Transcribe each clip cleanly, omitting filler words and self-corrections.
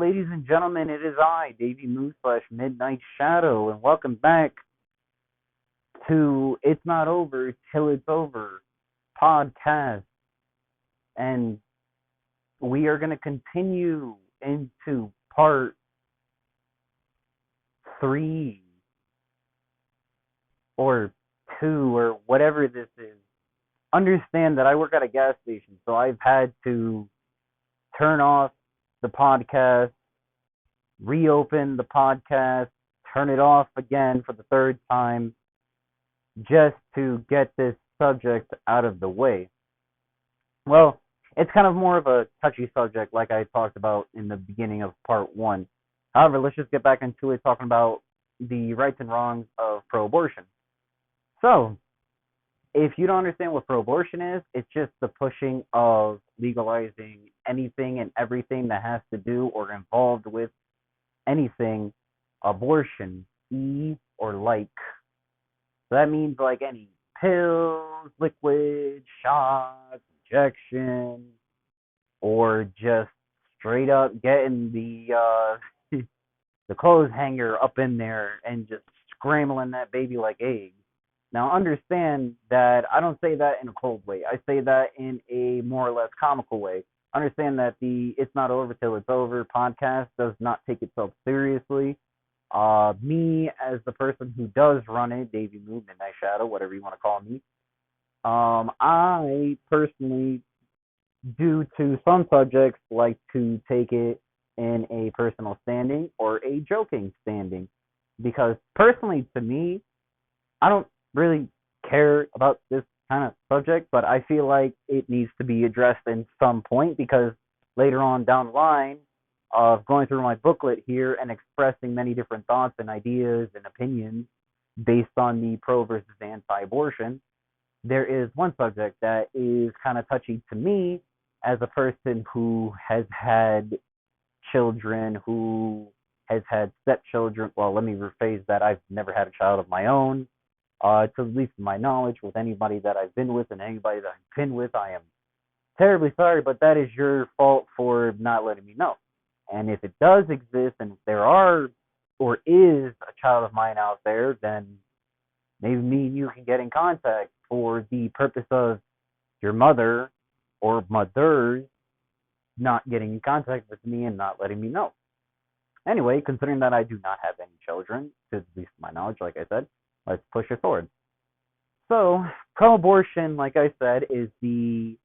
ladies and gentlemen, it is I, DaveeMoo-Midnight Shadow, and welcome back to It's Not Over Till It's Over podcast. And we are going to continue into part 3 or 2 or whatever this is. Understand that I work at a gas station, so I've had to turn off the podcast, reopen the podcast, turn it off again for the third time, just to get this subject out of the way. Well, it's kind of more of a touchy subject, like I talked about in the beginning of part 1. However, let's just get back into it, talking about the rights and wrongs of pro-abortion. So, if you don't understand what pro-abortion is, it's just the pushing of legalizing anything and everything that has to do or involved with anything abortion, or like. So that means like any pills, liquid, shots, injections, or just straight up getting the the clothes hanger up in there and just scrambling that baby like eggs. Now, understand that I don't say that in a cold way. I say that in a more or less comical way. Understand that the It's Not Over Till It's Over podcast does not take itself seriously. Me, as the person who does run it, DaveeMoo-Midnight Shadow, whatever you want to call me, I personally, due to some subjects, like to take it in a personal standing or a joking standing. Because personally, to me, I don't really care about this kind of subject, but I feel like it needs to be addressed in some point, because later on down the line of going through my booklet here and expressing many different thoughts and ideas and opinions based on the pro versus anti-abortion, there is one subject that is kind of touchy to me as a person who has had children, who has had stepchildren. Well, let me rephrase that. I've never had a child of my own. To the least of my knowledge, with anybody that I've been with and anybody that I've been with, I am terribly sorry, but that is your fault for not letting me know. And if it does exist, and if there are or is a child of mine out there, then maybe me and you can get in contact for the purpose of your mother or mothers not getting in contact with me and not letting me know. Anyway, considering that I do not have any children, to the least of my knowledge, like I said, let's push it forward. So, pro-abortion, like I said, is the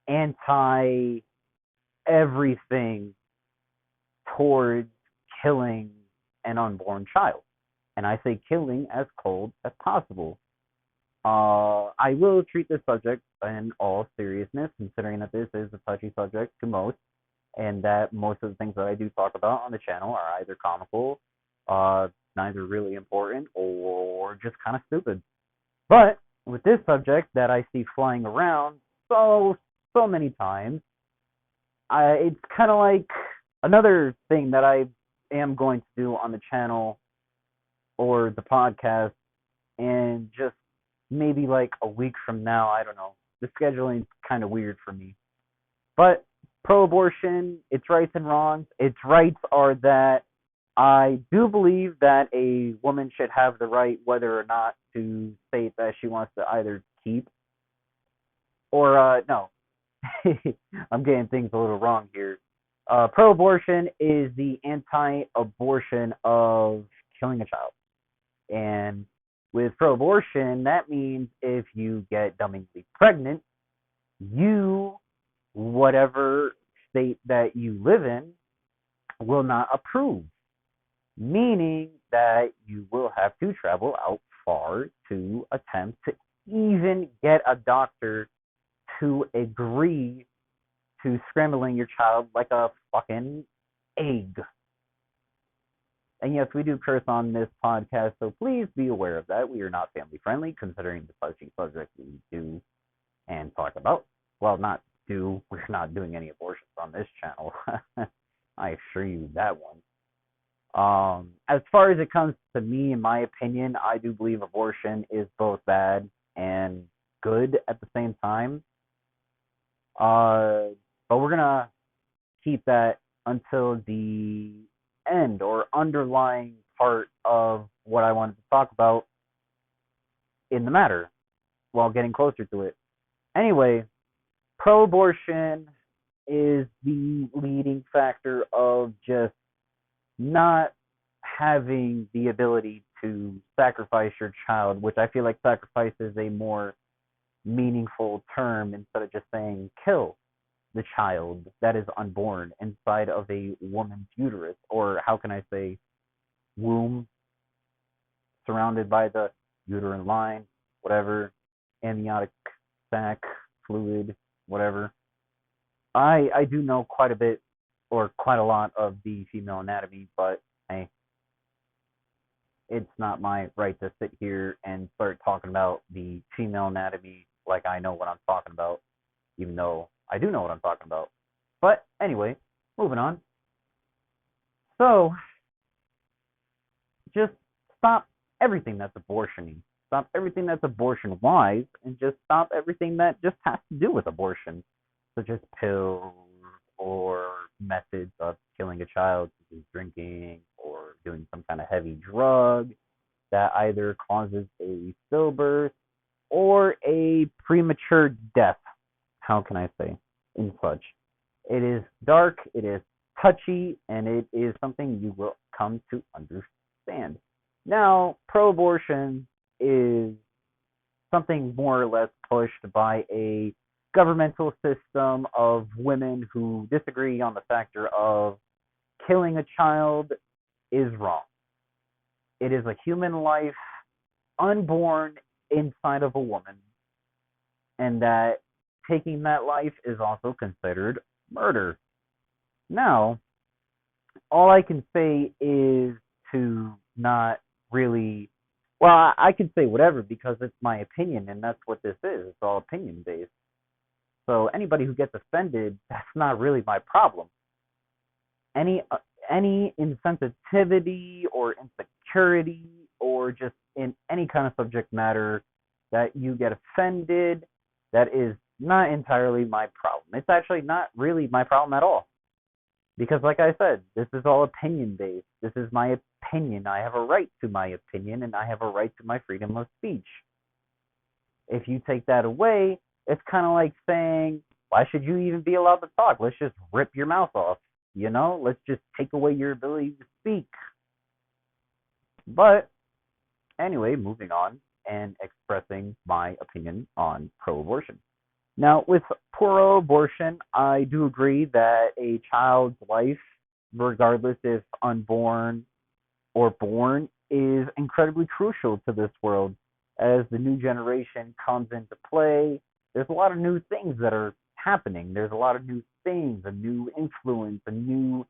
anti-everything towards killing an unborn child. And I say killing as cold as possible. I will treat this subject in all seriousness, considering that this is a touchy subject to most, and that most of the things that I do talk about on the channel are either comical, neither really important, or just kind of stupid. But with this subject that I see flying around so many times, it's kind of like another thing that I am going to do on the channel or the podcast, and just maybe like a week from now, I don't know. The scheduling's kind of weird for me. But pro-abortion, its rights and wrongs. Its rights are that I do believe that a woman should have the right, whether or not, to state that she wants to either keep or, no. I'm getting things a little wrong here. Pro-abortion is the anti-abortion of killing a child. And with pro-abortion, that means if you get dumbingly pregnant, you, whatever state that you live in, will not approve. Meaning that you will have to travel out far to attempt to even get a doctor to agree to scrambling your child like a fucking egg. And yes, we do curse on this podcast, so please be aware of that. We are not family friendly, considering the touchy subject we do and talk about. Well, we're not doing any abortions on this channel. I assure you that one. As far as it comes to me, in my opinion, I do believe abortion is both bad and good at the same time. But we're gonna keep that until the end or underlying part of what I wanted to talk about in the matter while getting closer to it. Anyway, pro abortion is the leading factor of just not having the ability to sacrifice your child, which I feel like sacrifice is a more meaningful term instead of just saying kill the child that is unborn inside of a woman's uterus, or how can I say womb, surrounded by the uterine line, whatever, amniotic sac, fluid, whatever. I do know quite a bit or quite a lot of the female anatomy, but hey, it's not my right to sit here and start talking about the female anatomy like I know what I'm talking about, even though I do know what I'm talking about. But anyway, moving on. So, just stop everything that's abortion-y. Stop everything that's abortion-wise, and just stop everything that just has to do with abortion, such as pills or methods of killing a child, such as drinking or doing some kind of heavy drug that either causes a stillbirth or a premature death. How can I say? In such. It is dark, it is touchy, and it is something you will come to understand. Now, pro abortion is something more or less pushed by a governmental system of women who disagree on the factor of killing a child is wrong. It is a human life unborn inside of a woman, and that taking that life is also considered murder. Now, all I can say is to not really, well, I can say whatever because it's my opinion, and that's what this is. It's all opinion based. So anybody who gets offended, that's not really my problem. Any insensitivity or insecurity or just in any kind of subject matter that you get offended, that is not entirely my problem. It's actually not really my problem at all. Because like I said, this is all opinion based. This is my opinion. I have a right to my opinion, and I have a right to my freedom of speech. If you take that away, it's kind of like saying, why should you even be allowed to talk? Let's just rip your mouth off. Let's just take away your ability to speak. But anyway, moving on and expressing my opinion on pro-abortion. Now, with pro-abortion, I do agree that a child's life, regardless if unborn or born, is incredibly crucial to this world. As the new generation comes into play, there's a lot of new things that are happening. There's a lot of new things, a new influence, a new,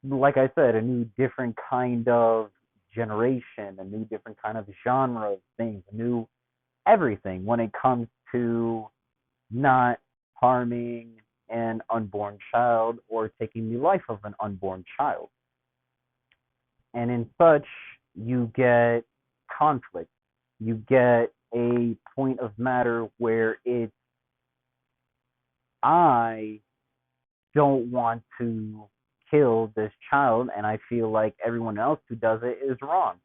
like I said, a new different kind of generation, a new different kind of genre of things, a new everything when it comes to not harming an unborn child or taking the life of an unborn child. And in such, you get conflict. You get a point of matter where it's, I don't want to kill this child, and I feel like everyone else who does it is wrong.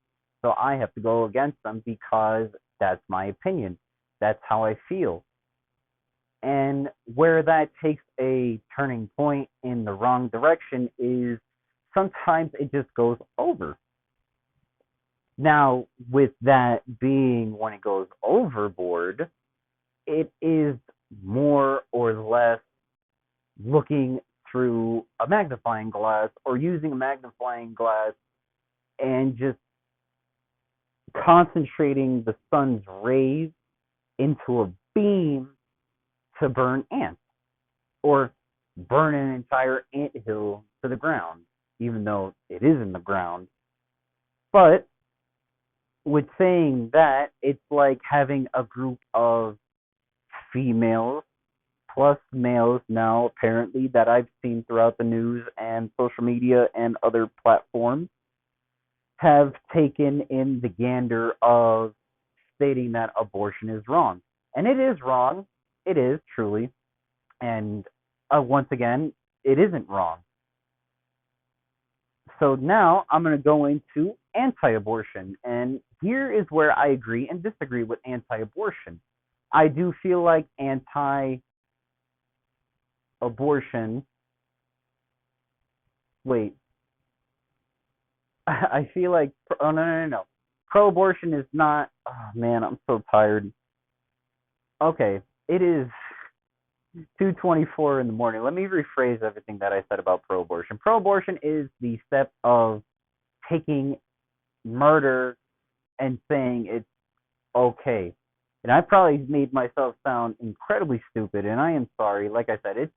So I have to go against them because that's my opinion. That's how I feel. And where that takes a turning point in the wrong direction is sometimes it just goes over. Now, with that being when it goes overboard, it is more or less looking through a magnifying glass or using a magnifying glass and just concentrating the sun's rays into a beam to burn ants or burn an entire anthill to the ground, even though it is in the ground. But with saying that, it's like having a group of females plus males now, apparently, that I've seen throughout the news and social media and other platforms have taken in the gander of stating that abortion is wrong. And it is wrong. It is, truly. And once again, it isn't wrong. So now I'm going to go into anti-abortion, and here is where I agree and disagree with anti-abortion. I do feel like anti-abortion. Wait, I feel like oh no. Pro-abortion is not. Oh man, I'm so tired. Okay, it is 2:24 in the morning. Let me rephrase everything that I said about pro-abortion. Pro-abortion is the step of taking murder and saying it's okay. And I probably made myself sound incredibly stupid, and I am sorry. Like I said, it's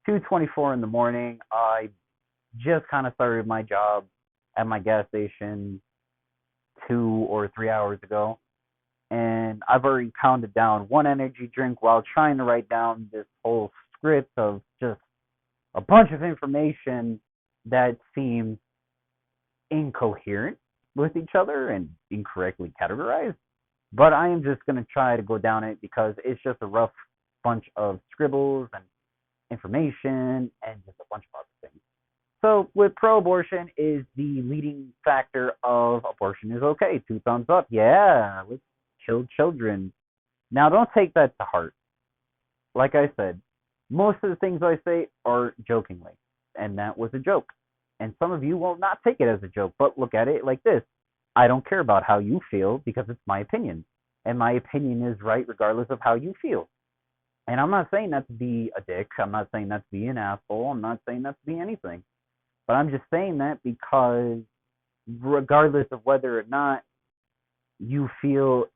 2:24 in the morning. I just kind of started my job at my gas station 2 or 3 hours ago, and I've already pounded down one energy drink while trying to write down this whole script of just a bunch of information that seems incoherent with each other and incorrectly categorized. But I am just going to try to go down it because it's just a rough bunch of scribbles and information and just a bunch of other things. So with pro-abortion is the leading factor of abortion is okay. 2 thumbs up. Yeah, let's kill children. Now don't take that to heart. Like I said, most of the things I say are jokingly, and that was a joke. And some of you will not take it as a joke, but look at it like this. I don't care about how you feel because it's my opinion. And my opinion is right regardless of how you feel. And I'm not saying that to be a dick. I'm not saying that to be an asshole. I'm not saying that to be anything. But I'm just saying that because regardless of whether or not you feel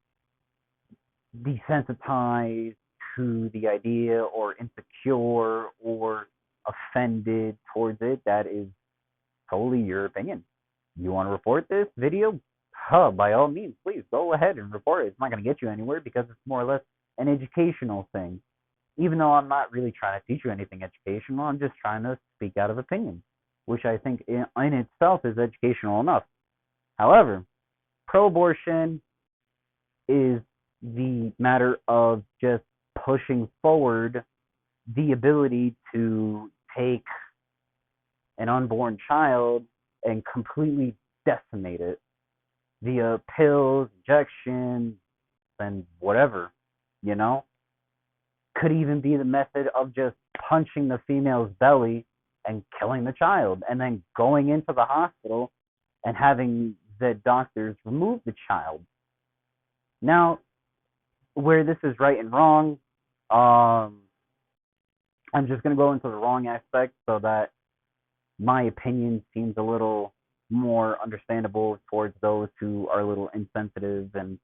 desensitized to the idea or insecure or offended towards it, that is totally your opinion. You want to report this video? By all means, please go ahead and report it. It's not going to get you anywhere because it's more or less an educational thing. Even though I'm not really trying to teach you anything educational, I'm just trying to speak out of opinion, which I think in itself is educational enough. However, pro-abortion is the matter of just pushing forward the ability to take an unborn child and completely decimate it via pills, injections, and whatever, you know? Could even be the method of just punching the female's belly and killing the child, and then going into the hospital and having the doctors remove the child. Now, where this is right and wrong, I'm just going to go into the wrong aspect so that my opinion seems a little more understandable towards those who are a little insensitive and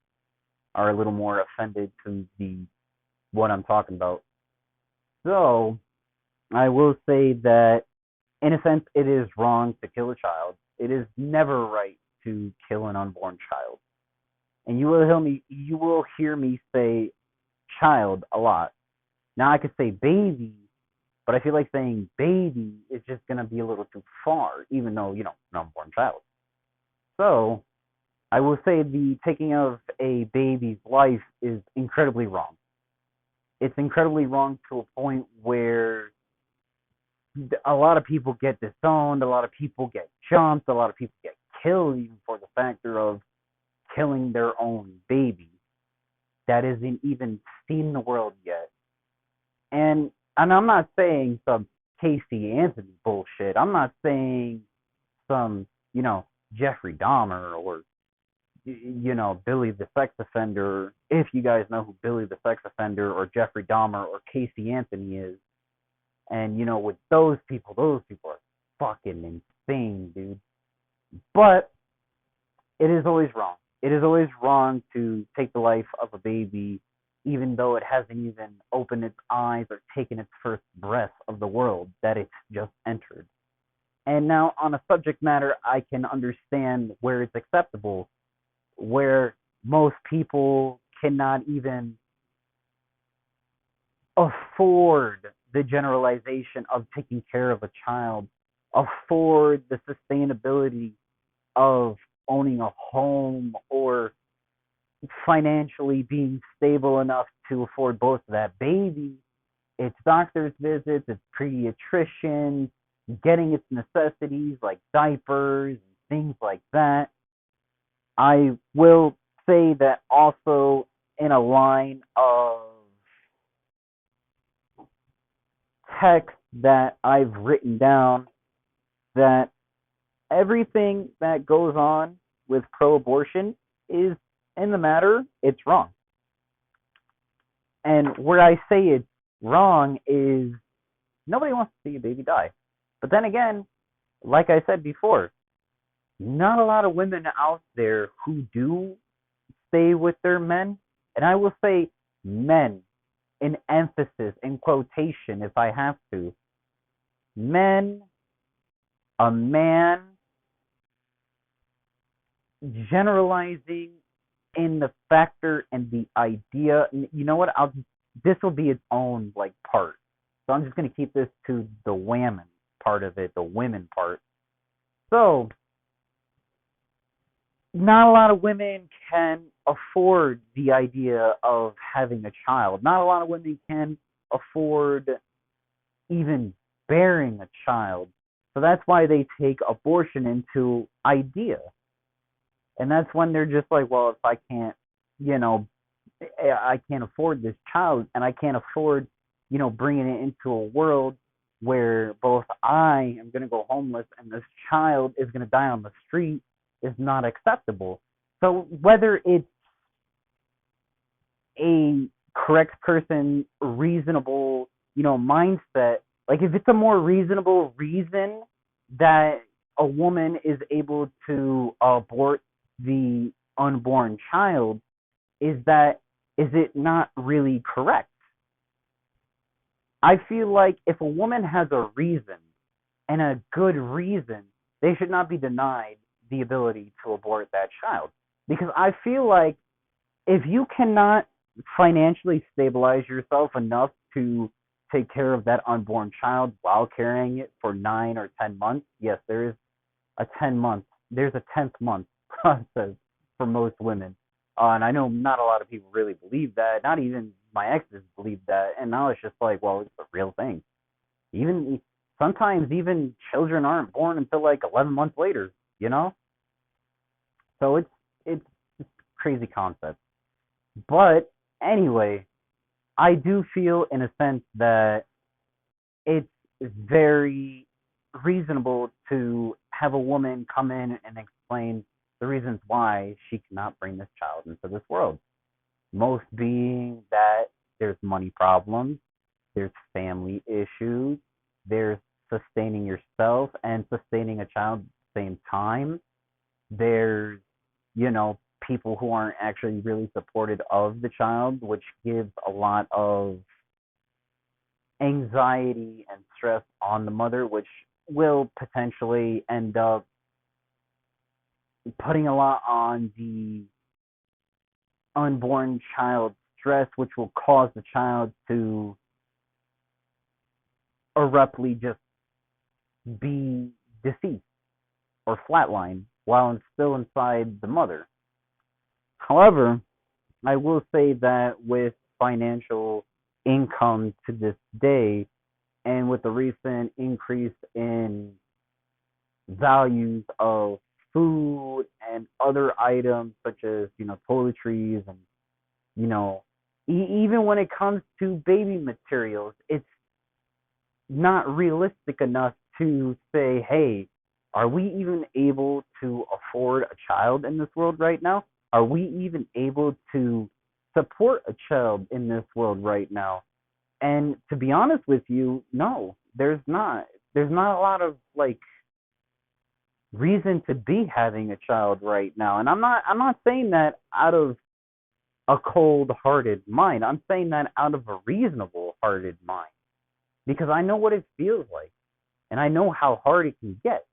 are a little more offended to what I'm talking about. So, I will say that in a sense, it is wrong to kill a child. It is never right to kill an unborn child. And you will hear me say child a lot. Now I could say baby, but I feel like saying baby is just gonna be a little too far, even though, an unborn child. So I will say the taking of a baby's life is incredibly wrong. It's incredibly wrong to a point where a lot of people get disowned, a lot of people get jumped, a lot of people get killed even for the factor of killing their own baby that isn't even seen the world yet. And I'm not saying some Casey Anthony bullshit. I'm not saying some, Jeffrey Dahmer or, Billy the Sex Offender, if you guys know who Billy the Sex Offender or Jeffrey Dahmer or Casey Anthony is. And, with those people are fucking insane, dude. But it is always wrong. It is always wrong to take the life of a baby, even though it hasn't even opened its eyes or taken its first breath of the world that it's just entered. And now, on a subject matter, I can understand where it's acceptable, where most people cannot even afford the generalization of taking care of a child, afford the sustainability of owning a home or financially being stable enough to afford both that baby, its doctor's visits, its pediatricians, getting its necessities like diapers and things like that. I will say that also in a line of text that I've written down that everything that goes on with pro abortion is, in the matter, it's wrong. And where I say it's wrong is nobody wants to see a baby die. But then again, like I said before, not a lot of women out there who do stay with their men. And I will say men in emphasis, in quotation, if I have to. Men, a man, generalizing in the factor and the idea. You know what? This will be its own like part. So I'm just gonna keep this to the women part of it, the women part. So not a lot of women can afford the idea of having a child. Not a lot of women can afford even bearing a child. So that's why they take abortion into idea. And that's when they're just like, well, if I can't, you know, I can't afford this child and I can't afford, bringing it into a world where both I am going to go homeless and this child is going to die on the street is not acceptable. So whether it's a correct person, reasonable, mindset, like if it's a more reasonable reason that a woman is able to abort the unborn child, is it not really correct? I feel like if a woman has a reason and a good reason, they should not be denied the ability to abort that child. Because I feel like if you cannot financially stabilize yourself enough to take care of that unborn child while carrying it for 9 or 10 months, yes, there's a 10th month process for most women. And I know not a lot of people really believe that. Not even my exes believe that. And now it's just like, well, it's a real thing. Sometimes even children aren't born until like 11 months later, you know? So it's a crazy concept. But anyway, I do feel in a sense that it's very reasonable to have a woman come in and explain the reasons why she cannot bring this child into this world. Most being that there's money problems, there's family issues, there's sustaining yourself and sustaining a child at the same time. There's, people who aren't actually really supportive of the child, which gives a lot of anxiety and stress on the mother, which will potentially end up putting a lot on the unborn child's stress, which will cause the child to abruptly just be deceased or flatline while it's still inside the mother. However, I will say that with financial income to this day, and with the recent increase in values of food and other items such as, toiletries and, even when it comes to baby materials, it's not realistic enough to say, hey, are we even able to afford a child in this world right now? Are we even able to support a child in this world right now? And to be honest with you, no, there's not. There's not a lot of reason to be having a child right now. And I'm not saying that out of a cold-hearted mind. I'm saying that out of a reasonable-hearted mind. Because I know what it feels like. And I know how hard it can get.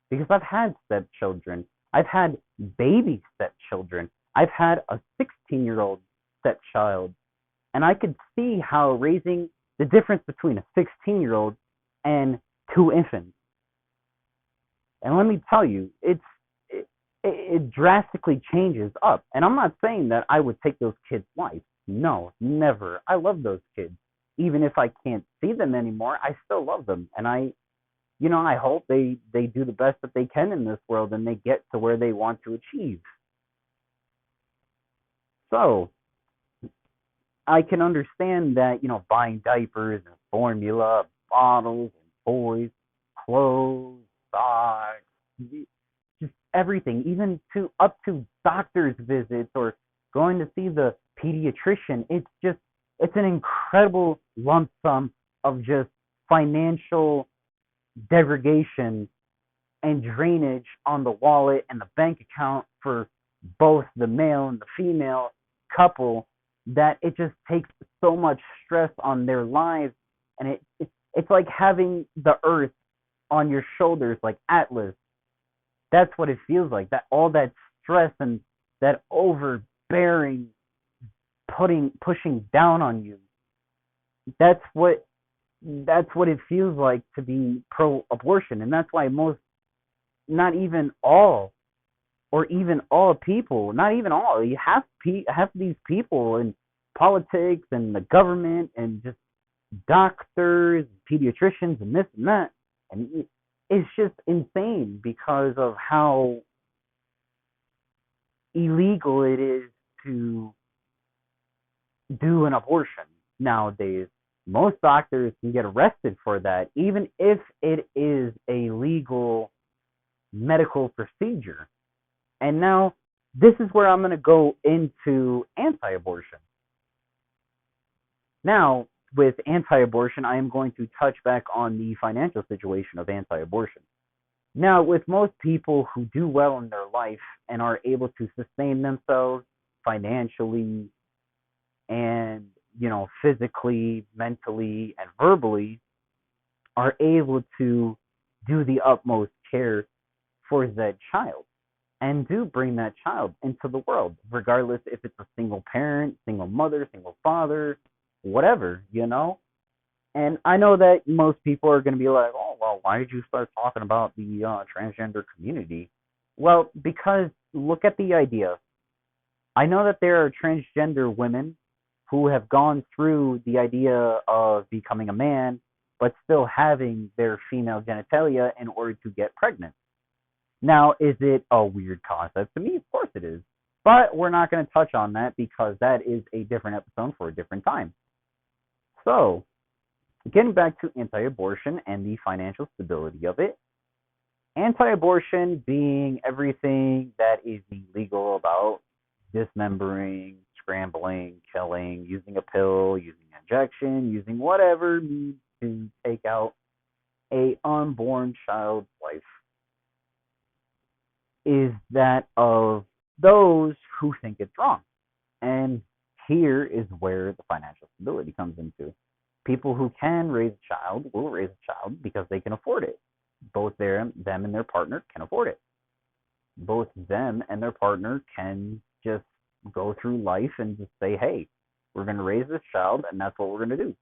Because I've had stepchildren. I've had baby stepchildren. I've had a 16-year-old stepchild. And I could see how raising the difference between a 16-year-old and 2 infants. And let me tell you, it drastically changes up. And I'm not saying that I would take those kids' life. No, never. I love those kids. Even if I can't see them anymore, I still love them. And I I hope they do the best that they can in this world and they get to where they want to achieve. So I can understand that, buying diapers and formula, bottles and toys, clothes, socks, just everything, even to up to doctor's visits or going to see the pediatrician. It's an incredible lump sum of just financial degradation and drainage on the wallet and the bank account for both the male and the female couple, that it just takes so much stress on their lives, and it's like having the earth on your shoulders like Atlas. That's what it feels like, that all that stress and that overbearing pushing down on you. That's what it feels like to be pro abortion, and that's why most, not even all, or even all people, not even all, you have these people in politics and the government and just doctors, pediatricians, and this and that, and it's just insane because of how illegal it is to do an abortion nowadays. Most doctors can get arrested for that, even if it is a legal medical procedure. And now, this is where I'm going to go into anti abortion. Now, with anti abortion, I am going to touch back on the financial situation of anti abortion. Now, with most people who do well in their life and are able to sustain themselves financially and, physically, mentally, and verbally, are able to do the utmost care for that child and do bring that child into the world, regardless if it's a single parent, single mother, single father, whatever. And I know that most people are going to be like, oh, well, why did you start talking about the transgender community? Well, because look at the idea. I know that there are transgender women who have gone through the idea of becoming a man, but still having their female genitalia in order to get pregnant. Now, is it a weird concept to me? Of course it is. But we're not going to touch on that because that is a different episode for a different time. So, getting back to anti-abortion and the financial stability of it, anti-abortion being everything that is illegal about dismembering, scrambling, killing, using a pill, using an injection, using whatever means to take out a unborn child's life, is that of those who think it's wrong. And here is where the financial stability comes into. People who can raise a child will raise a child because they can afford it. Both them and their partner can afford it. Both them and their partner can just go through life and just say, hey, we're going to raise this child, and that's what we're going to do.